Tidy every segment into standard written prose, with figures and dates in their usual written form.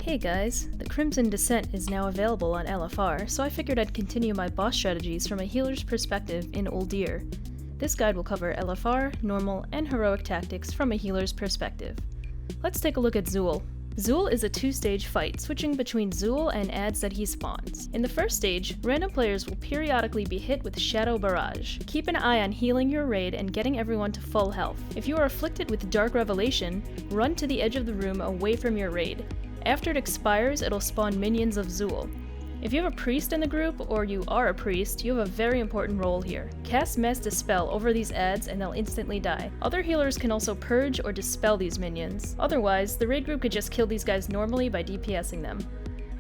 Hey guys, the Crimson Descent is now available on LFR, so I figured I'd continue my boss strategies from a healer's perspective in Uldir. This guide will cover LFR, normal, and heroic tactics from a healer's perspective. Let's take a look at Zul. Zul is a two-stage fight, switching between Zul and adds that he spawns. In the first stage, random players will periodically be hit with Shadow Barrage. Keep an eye on healing your raid and getting everyone to full health. If you are afflicted with Dark Revelation, run to the edge of the room away from your raid. After it expires, it'll spawn minions of Zul. If you have a priest in the group, or you are a priest, you have a very important role here. Cast Mass Dispel over these adds and they'll instantly die. Other healers can also purge or dispel these minions. Otherwise, the raid group could just kill these guys normally by DPSing them.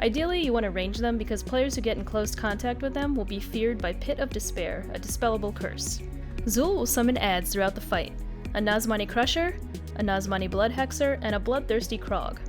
Ideally, you want to range them because players who get in close contact with them will be feared by Pit of Despair, a dispellable curse. Zul will summon adds throughout the fight: a Nazmani Crusher, a Nazmani Blood Hexer, and a Bloodthirsty Krog.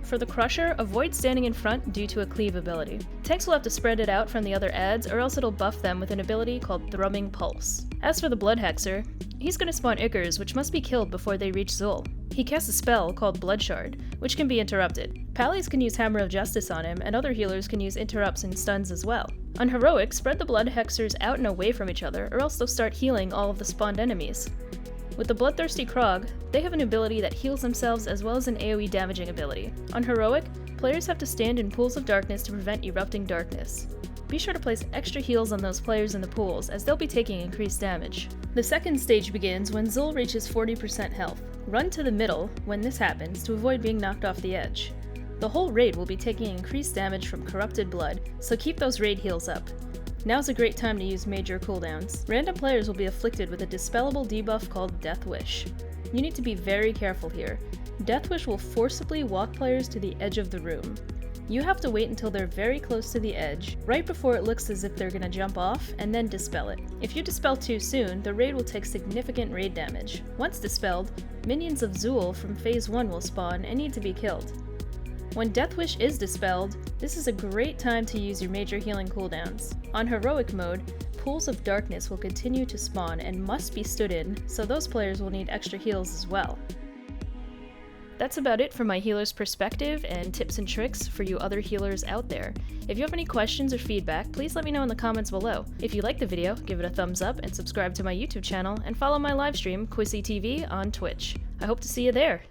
For the Crusher, avoid standing in front due to a cleave ability. Tanks will have to spread it out from the other adds, or else it'll buff them with an ability called Thrumming Pulse. As for the Blood Hexer, he's going to spawn Ickers, which must be killed before they reach Zul. He casts a spell called Blood Shard, which can be interrupted. Pallies can use Hammer of Justice on him, and other healers can use interrupts and stuns as well. On Heroic, spread the Blood Hexers out and away from each other, or else they'll start healing all of the spawned enemies. With the Bloodthirsty Krog, they have an ability that heals themselves as well as an AoE damaging ability. On Heroic, players have to stand in pools of darkness to prevent erupting darkness. Be sure to place extra heals on those players in the pools, as they'll be taking increased damage. The second stage begins when Zul reaches 40% health. Run to the middle when this happens to avoid being knocked off the edge. The whole raid will be taking increased damage from corrupted blood, so keep those raid heals up. Now's a great time to use major cooldowns. Random players will be afflicted with a dispellable debuff called Death Wish. You need to be very careful here. Death Wish will forcibly walk players to the edge of the room. You have to wait until they're very close to the edge, right before it looks as if they're gonna jump off, and then dispel it. If you dispel too soon, the raid will take significant raid damage. Once dispelled, minions of Zul from phase 1 will spawn and need to be killed. When Death Wish is dispelled, this is a great time to use your major healing cooldowns. On Heroic mode, pools of darkness will continue to spawn and must be stood in, so those players will need extra heals as well. That's about it from my healer's perspective and tips and tricks for you other healers out there. If you have any questions or feedback, please let me know in the comments below. If you liked the video, give it a thumbs up and subscribe to my YouTube channel, and follow my livestream, Quissy TV, on Twitch. I hope to see you there!